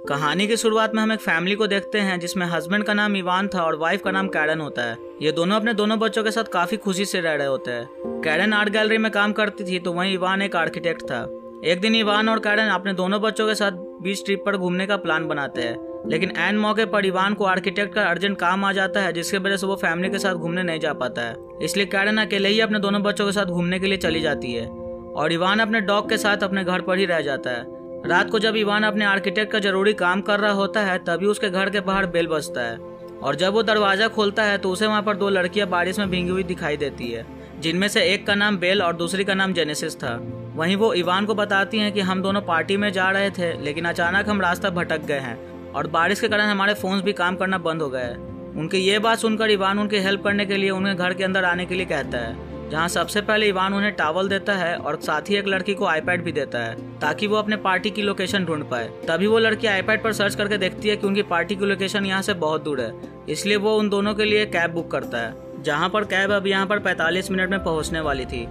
कहानी की शुरुआत में हम एक फैमिली को देखते हैं जिसमें हस्बैंड का नाम इवान था और वाइफ का नाम कैरन होता है। ये दोनों अपने दोनों बच्चों के साथ काफी खुशी से रह रहे होते हैं। कैरन आर्ट गैलरी में काम करती थी तो वहीं इवान एक आर्किटेक्ट था। एक दिन इवान और कैरन अपने दोनों बच्चों के साथ बीच ट्रिप पर घूमने का प्लान बनाते हैं, लेकिन ऐन मौके पर इवान को आर्किटेक्ट का अर्जेंट काम आ जाता है, जिसकी वजह से वो फैमिली के साथ घूमने नहीं जा पाता है। इसलिए कैरन अकेले ही अपने दोनों बच्चों के साथ घूमने के लिए चली जाती है और इवान अपने डॉग के साथ अपने घर पर ही रह जाता है। रात को जब इवान अपने आर्किटेक्ट का जरूरी काम कर रहा होता है तभी उसके घर के बाहर बेल बजता है और जब वो दरवाजा खोलता है तो उसे वहाँ पर दो लड़कियां बारिश में भींगी हुई दिखाई देती है, जिनमें से एक का नाम बेल और दूसरी का नाम जेनेसिस था। वहीं वो इवान को बताती हैं कि हम दोनों पार्टी में जा रहे थे, लेकिन अचानक हम रास्ता भटक गए हैं और बारिश के कारण हमारे फोन्स भी काम करना बंद हो गए। उनकी ये बात सुनकर इवान उनकी हेल्प करने के लिए उन्हें घर के अंदर आने के लिए कहता है, जहाँ सबसे पहले इवान उन्हें टॉवल देता है और साथ ही एक लड़की को आईपैड भी देता है ताकि वो अपने पार्टी की लोकेशन ढूंढ पाए। तभी वो लड़की आईपैड पर सर्च करके देखती है कि उनकी पार्टी की लोकेशन यहाँ से बहुत दूर है, इसलिए वो उन दोनों के लिए कैब बुक करता है, जहाँ पर कैब अब यहाँ पर 45 मिनट में पहुँचने वाली थी।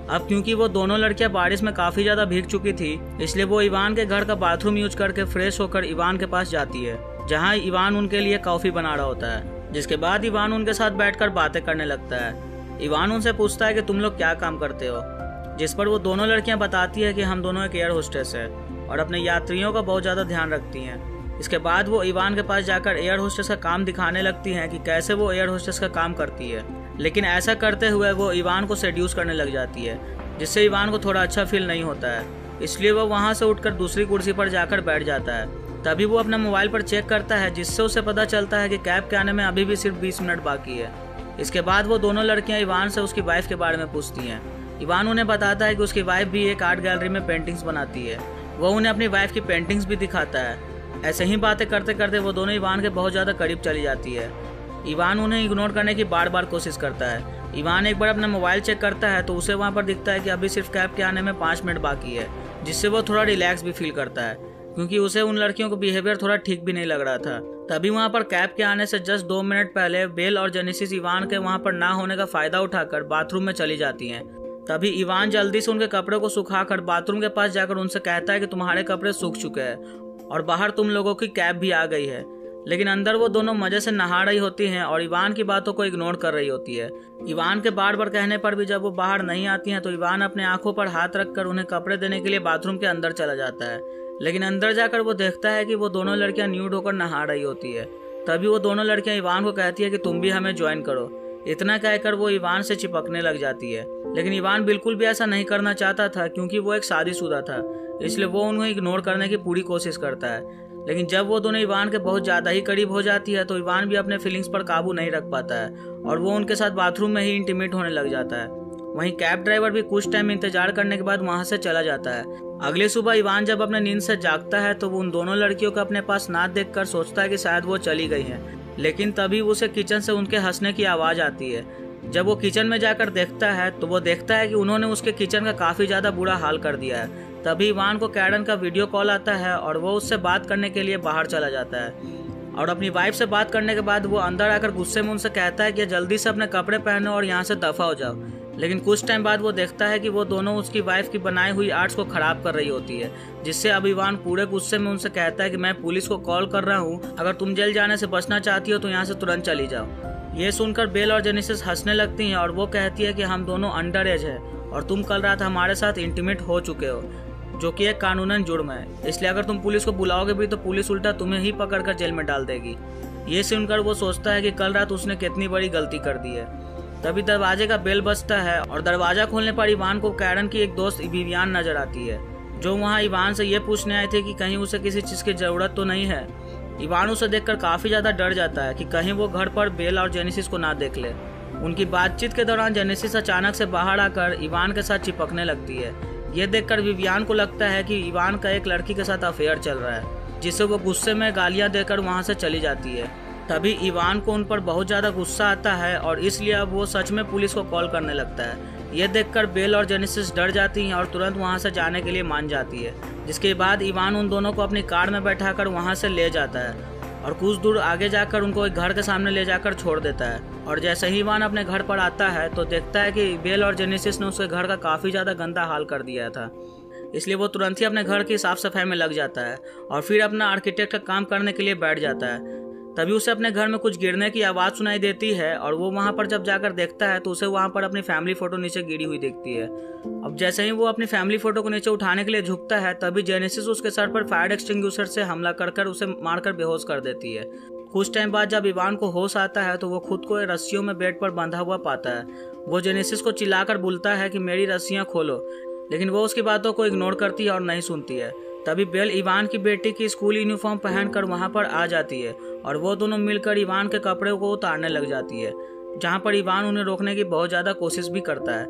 अब क्योंकि वो दोनों लड़कियां बारिश में काफी ज्यादा भीग चुकी थी, इसलिए वो इवान के घर का बाथरूम यूज करके फ्रेश होकर इवान के पास जाती है, जहाँ इवान उनके लिए कॉफी बना रहा होता है। जिसके बाद इवान उनके साथ बैठकर बातें करने लगता है। इवान उनसे पूछता है कि तुम लोग क्या काम करते हो, जिस पर वो दोनों लड़कियां बताती है कि हम दोनों एक एयर होस्टेस है और अपने यात्रियों का बहुत ज्यादा ध्यान रखती हैं। इसके बाद वो इवान के पास जाकर एयर होस्टेस का काम दिखाने लगती हैं कि कैसे वो एयर होस्टेस का काम करती है, लेकिन ऐसा करते हुए वो इवान को सेड्यूस करने लग जाती है, जिससे इवान को थोड़ा अच्छा फील नहीं होता है। इसलिए वो वहाँ से उठकर दूसरी कुर्सी पर जाकर बैठ जाता है। तभी वो अपना मोबाइल पर चेक करता है, जिससे उसे पता चलता है कि कैब के आने में अभी भी सिर्फ 20 मिनट बाकी है। इसके बाद वो दोनों लड़कियां इवान से उसकी वाइफ के बारे में पूछती हैं। इवान उन्हें बताता है कि उसकी वाइफ भी एक आर्ट गैलरी में पेंटिंग्स बनाती है। वो उन्हें अपनी वाइफ की पेंटिंग्स भी दिखाता है। ऐसे ही बातें करते करते वो दोनों इवान के बहुत ज़्यादा करीब चली जाती है। इवान उन्हें इग्नोर करने की बार बार कोशिश करता है। इवान एक बार अपना मोबाइल चेक करता है तो उसे वहाँ पर दिखता है कि अभी सिर्फ कैब के आने में 5 मिनट बाकी है, जिससे वो थोड़ा रिलैक्स भी फील करता है, क्योंकि उसे उन लड़कियों का बिहेवियर थोड़ा ठीक भी नहीं लग रहा था। तभी वहाँ पर कैब के आने से जस्ट 2 मिनट पहले बेल और जेनेसिस इवान के वहाँ पर ना होने का फायदा उठाकर बाथरूम में चली जाती हैं। तभी इवान जल्दी से उनके कपड़े को सुखाकर बाथरूम के पास जाकर उनसे कहता है कि तुम्हारे कपड़े सूख चुके हैं और बाहर तुम लोगों की कैब भी आ गई है। लेकिन अंदर वो दोनों मजे से नहा रही होती हैं और इवान की बातों को इग्नोर कर रही होती है। इवान के बार बार कहने पर भी जब वो बाहर नहीं आती हैं तो इवान अपने आंखों पर हाथ रखकर उन्हें कपड़े देने के लिए बाथरूम के अंदर चला जाता है, लेकिन अंदर जाकर वो देखता है कि वो दोनों लड़कियां न्यूड होकर नहा रही होती है। तभी वो दोनों लड़कियां इवान को कहती है कि तुम भी हमें ज्वाइन करो। इतना कहकर वो इवान से चिपकने लग जाती है, लेकिन इवान बिल्कुल भी ऐसा नहीं करना चाहता था, क्योंकि वो एक शादीशुदा था, इसलिए वो उन्हें इग्नोर करने की पूरी कोशिश करता है। लेकिन जब वो दोनों इवान के बहुत ज़्यादा ही करीब हो जाती है तो इवान भी अपने फीलिंग्स पर काबू नहीं रख पाता है और वो उनके साथ बाथरूम में ही इंटीमेट होने लग जाता है। वहीं कैब ड्राइवर भी कुछ टाइम इंतजार करने के बाद वहां से चला जाता है। अगले सुबह इवान जब अपने नींद से जागता है तो वो उन दोनों लड़कियों को अपने पास ना देखकर सोचता है कि शायद वो चली गई हैं, लेकिन तभी उसे किचन से उनके हंसने की आवाज़ आती है। जब वो किचन में जाकर देखता है तो वो देखता है कि उन्होंने उसके किचन का काफ़ी ज़्यादा बुरा हाल कर दिया है। तभी इवान को कैरन का वीडियो कॉल आता है और वो उससे बात करने के लिए बाहर चला जाता है और अपनी वाइफ से बात करने के बाद वो अंदर आकर गुस्से में उनसे कहता है कि जल्दी से अपने कपड़े पहनो और यहाँ से दफा हो जाओ। लेकिन कुछ टाइम बाद वो देखता है कि वो दोनों उसकी वाइफ की बनाई हुई आर्ट्स को खराब कर रही होती है, जिससे अब इवान पूरे गुस्से में उनसे कहता है कि मैं पुलिस को कॉल कर रहा हूँ, अगर तुम जेल जाने से बचना चाहती हो तो यहाँ से तुरंत चली जाओ। ये सुनकर बेल और जेनेसिस हंसने लगती हैं और वो कहती है कि हम दोनों अंडर एज है और तुम कल रात हमारे साथ इंटीमेट हो चुके हो, जो कि एक कानूनन जुर्म है, इसलिए अगर तुम पुलिस को बुलाओगे भी तो पुलिस उल्टा तुम्हें ही पकड़कर जेल में डाल देगी। ये सुनकर वो सोचता है कि कल रात उसने कितनी बड़ी गलती कर दी है। तभी दरवाजे का बेल बजता है और दरवाजा खोलने पर इवान को कैरन की एक दोस्त विवियान नजर आती है, जो वहाँ इवान से ये पूछने आए थे कि कहीं उसे किसी चीज की जरूरत तो नहीं है। इवान उसे देखकर काफी ज्यादा डर जाता है कि कहीं वो घर पर बेल और जेनेसिस को ना देख ले। उनकी बातचीत के दौरान जेनेसिस अचानक से बाहर आकर इवान के साथ चिपकने लगती है। ये देखकर विवियान को लगता है कि इवान का एक लड़की के साथ अफेयर चल रहा है, जिससे वो गुस्से में गालियां देकर वहां से चली जाती है। तभी इवान को उन पर बहुत ज़्यादा गुस्सा आता है और इसलिए अब वो सच में पुलिस को कॉल करने लगता है। ये देखकर बेल और जेनेसिस डर जाती हैं और तुरंत वहां से जाने के लिए मान जाती है, जिसके बाद इवान उन दोनों को अपनी कार में बैठाकर वहां से ले जाता है और कुछ दूर आगे जाकर उनको एक घर के सामने ले जाकर छोड़ देता है। और जैसे ही इवान अपने घर पर आता है तो देखता है कि बेल और जेनेसिस ने उसके घर का काफ़ी ज़्यादा गंदा हाल कर दिया था। इसलिए वो तुरंत ही अपने घर की साफ सफाई में लग जाता है और फिर अपना आर्किटेक्ट का काम करने के लिए बैठ जाता है। तभी उसे अपने घर में कुछ गिरने की आवाज़ सुनाई देती है और वो वहाँ पर जब जाकर देखता है तो उसे वहाँ पर अपनी फैमिली फोटो नीचे गिरी हुई दिखती है। अब जैसे ही वो अपनी फैमिली फोटो को नीचे उठाने के लिए झुकता है तभी जेनेसिस उसके सर पर फायर एक्सटिंग्विशर से हमला कर उसे मारकर बेहोश कर देती है। कुछ टाइम बाद जब इवान को होश आता है तो वो खुद को रस्सियों में बेड पर बंधा हुआ पाता है। वो जेनेसिस को चिल्लाकर बोलता है कि मेरी रस्सियाँ खोलो, लेकिन वो उसकी बातों को इग्नोर करती है और नहीं सुनती है। तभी बेल इवान की बेटी की स्कूल यूनिफॉर्म पहनकर वहाँ पर आ जाती है और वो दोनों मिलकर इवान के कपड़े को उतारने लग जाती है, जहाँ पर इवान उन्हें रोकने की बहुत ज़्यादा कोशिश भी करता है।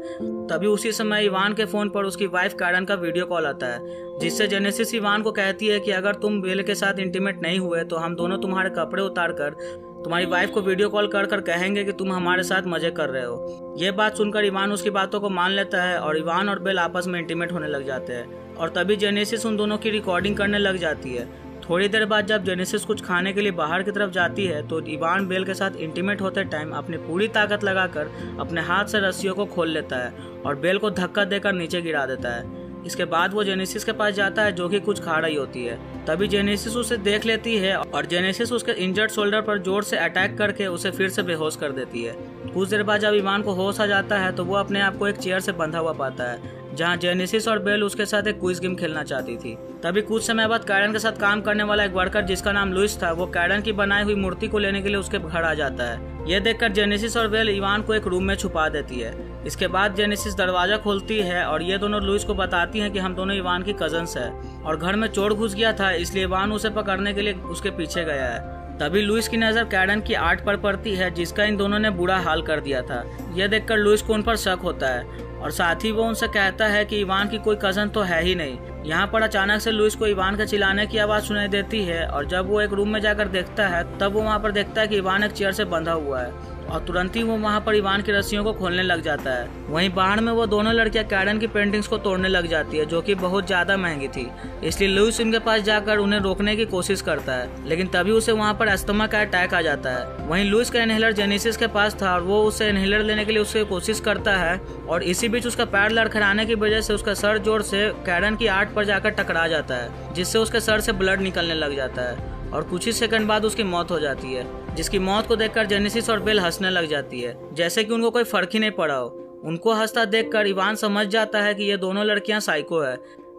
तभी उसी समय इवान के फ़ोन पर उसकी वाइफ कैरन का वीडियो कॉल आता है, जिससे जेनेसिस इवान को कहती है कि अगर तुम बेल के साथ इंटीमेट नहीं हुए तो हम दोनों तुम्हारे कपड़े उतार कर तुम्हारी वाइफ को वीडियो कॉल कर कहेंगे कि तुम हमारे साथ मजे कर रहे हो। ये बात सुनकर इवान उसकी बातों को मान लेता है और इवान और बेल आपस में इंटीमेट होने लग जाते हैं और तभी जेनेसिस उन दोनों की रिकॉर्डिंग करने लग जाती है। थोड़ी देर बाद जब जेनेसिस कुछ खाने के लिए बाहर की तरफ जाती है तो इवान बेल के साथ इंटीमेट होते टाइम अपनी पूरी ताकत लगाकर अपने हाथ से रस्सियों को खोल लेता है और बेल को धक्का देकर नीचे गिरा देता है। इसके बाद वो जेनेसिस के पास जाता है जो कि कुछ खा रही होती है। तभी जेनेसिस उसे देख लेती है और जेनेसिस उसके इंजर्ड शोल्डर पर जोर से अटैक करके उसे फिर से बेहोश कर देती है। कुछ देर बाद जब इवान को होश आ जाता है तो वो अपने आप को एक चेयर से बंधा हुआ पाता है, जहां जेनेसिस और बेल उसके साथ एक क्विज गेम खेलना चाहती थी। तभी कुछ समय बाद कैरन के साथ काम करने वाला एक वर्कर जिसका नाम लुइस था, वो कैरन की बनाई हुई मूर्ति को लेने के लिए उसके घर आ जाता है। यह देखकर जेनेसिस और बेल इवान को एक रूम में छुपा देती है। इसके बाद जेनेसिस दरवाजा खोलती है और ये दोनों लुइस को बताती हैं कि हम दोनों इवान की कजन्स है और घर में चोर घुस गया था, इसलिए इवान उसे पकड़ने के लिए उसके पीछे गया है। तभी लुइस की नजर कैरन की आर्ट पर पड़ती है, जिसका इन दोनों ने बुरा हाल कर दिया था। यह देखकर लुइस को उन पर शक होता है और साथ ही वो उनसे कहता है कि इवान की कोई कजन तो है ही नहीं। यहाँ पर अचानक से लुइस को इवान के चिल्लाने की आवाज़ सुनाई देती है और जब वो एक रूम में जाकर देखता है तब वो वहाँ पर देखता है कि इवान एक चेयर से बंधा हुआ है और तुरंत ही वो वहाँ पर इवान की रस्सियों को खोलने लग जाता है। वहीं बाहर में वो दोनों लड़कियां कैरन की पेंटिंग्स को तोड़ने लग जाती है, जो कि बहुत ज़्यादा महंगी थी। इसलिए लुइस इनके पास जाकर उन्हें रोकने की कोशिश करता है, लेकिन तभी उसे वहाँ पर अस्थमा का अटैक आ जाता है। वहीं लुइस का इनहेलर जेनेसिस के पास था और वो उसे इनहेलर लेने के लिए उससे कोशिश करता है और इसी बीच उसका पैर लड़खड़ाने की वजह से उसका सर जोर से कैरन की आर्ट पर जाकर टकरा जाता है, जिससे उसके सर से ब्लड निकलने लग जाता है और कुछ ही सेकंड बाद उसकी मौत हो जाती है, जिसकी मौत को देखकर जेनेसिस और बेल हंसने लग जाती है, जैसे कि उनको कोई फर्क ही नहीं पड़ा हो। उनको हंसता देखकर इवान समझ जाता है कि ये दोनों लड़कियां साइको है।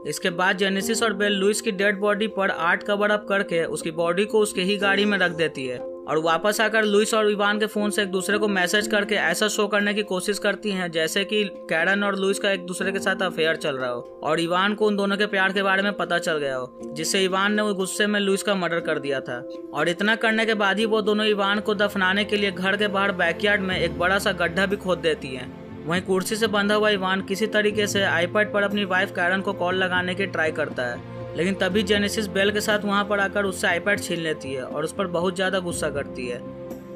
इसके बाद जेनेसिस और बेल लुइस की डेड बॉडी पर आर्ट कवर अप करके उसकी बॉडी को उसके ही गाड़ी में रख देती है और वापस आकर लुइस और इवान के फोन से एक दूसरे को मैसेज करके ऐसा शो करने की कोशिश करती हैं जैसे कि कैरन और लुइस का एक दूसरे के साथ अफेयर चल रहा हो और इवान को उन दोनों के प्यार के बारे में पता चल गया हो, जिससे इवान ने वो गुस्से में लुइस का मर्डर कर दिया था। और इतना करने के बाद ही वो दोनों इवान को दफनाने के लिए घर के बाहर बैकयार्ड में एक बड़ा सा गड्ढा भी खोद देती है। वहीं कुर्सी से बंधा हुआ इवान किसी तरीके से आईपैड पर अपनी वाइफ कैरन को कॉल लगाने की ट्राई करता है, लेकिन तभी जेनेसिस बेल के साथ वहां पर आकर उससे आईपैड छीन लेती है और उस पर बहुत ज्यादा गुस्सा करती है,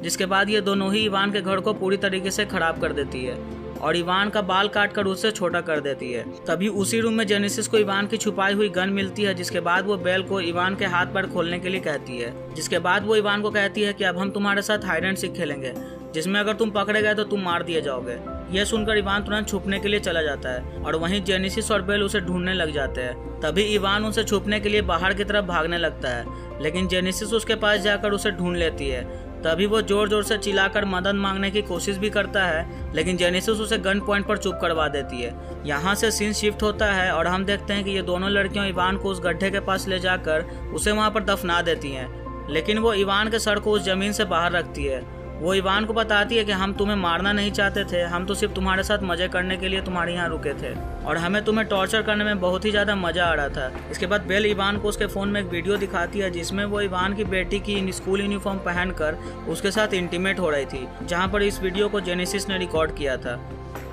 जिसके बाद ये दोनों ही इवान के घर को पूरी तरीके से खराब कर देती है और इवान का बाल काट कर उससे छोटा कर देती है। तभी उसी रूम में जेनेसिस को इवान की छुपाई हुई गन मिलती है, जिसके बाद वो बेल को इवान के हाथ पैर खोलने के लिए कहती है, जिसके बाद वो इवान को कहती है कि अब हम तुम्हारे साथ हाइड एंड सीक खेलेंगे, जिसमें अगर तुम पकड़े गए तो तुम मार दिए जाओगे। यह सुनकर इवान तुरंत छुपने के लिए चला जाता है और वहीं जेनेसिस और बेल उसे ढूंढने लग जाते हैं। तभी इवान उनसे छुपने के लिए बाहर की तरफ भागने लगता है, लेकिन जेनेसिस उसके पास जाकर उसे ढूंढ लेती है। तभी वो जोर जोर से चिल्लाकर मदद मांगने की कोशिश भी करता है, लेकिन जेनेसिस उसे गन पॉइंट पर चुप करवा देती है। यहाँ से सीन शिफ्ट होता है और हम देखते हैं कि ये दोनों लड़कियां इवान को उस गड्ढे के पास ले जाकर उसे वहाँ पर दफना देती हैं, लेकिन वो इवान के सर को उस जमीन से बाहर रखती है। वो इवान को बताती है कि हम तुम्हें मारना नहीं चाहते थे, हम तो सिर्फ तुम्हारे साथ मजे करने के लिए तुम्हारे यहाँ रुके थे और हमें तुम्हें टॉर्चर करने में बहुत ही ज़्यादा मज़ा आ रहा था। इसके बाद बेल इवान को उसके फ़ोन में एक वीडियो दिखाती है, जिसमें वो इवान की बेटी की स्कूल यूनिफॉर्म पहनकर उसके साथ इंटीमेट हो रही थी, जहाँ पर इस वीडियो को जेनेसिस ने रिकॉर्ड किया था।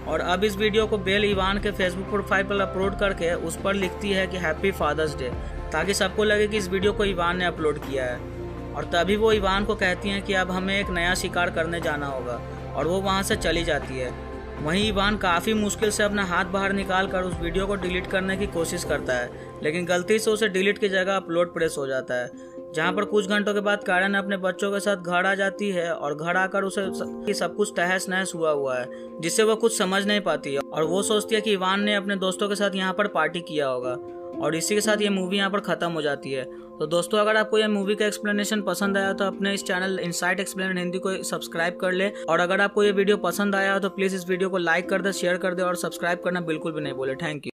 और अब इस वीडियो को बेल इवान के फेसबुक प्रोफाइल पर अपलोड करके उस पर लिखती है कि हैप्पी फादर्स डे, ताकि सबको लगे कि इस वीडियो को इवान ने अपलोड किया है। और तभी वो इवान को कहती हैं कि अब हमें एक नया शिकार करने जाना होगा और वो वहाँ से चली जाती है। वहीं इवान काफ़ी मुश्किल से अपना हाथ बाहर निकाल कर उस वीडियो को डिलीट करने की कोशिश करता है, लेकिन गलती से उसे डिलीट की जगह अपलोड प्रेस हो जाता है, जहाँ पर कुछ घंटों के बाद कैरन अपने बच्चों के साथ घर आ जाती है और घर आकर उसे सब कुछ तहस नहस हुआ है, जिससे वो कुछ समझ नहीं पाती है और वो सोचती है कि इवान ने अपने दोस्तों के साथ यहाँ पर पार्टी किया होगा। और इसी के साथ ये मूवी यहाँ पर खत्म हो जाती है। तो दोस्तों, अगर आपको ये मूवी का एक्सप्लेनेशन पसंद आया तो अपने इस चैनल इनसाइट एक्सप्लेन हिंदी को सब्सक्राइब कर ले। और अगर आपको ये वीडियो पसंद आया तो प्लीज इस वीडियो को लाइक कर दे, शेयर कर दे और सब्सक्राइब करना बिल्कुल भी नहीं भूले। Thank you.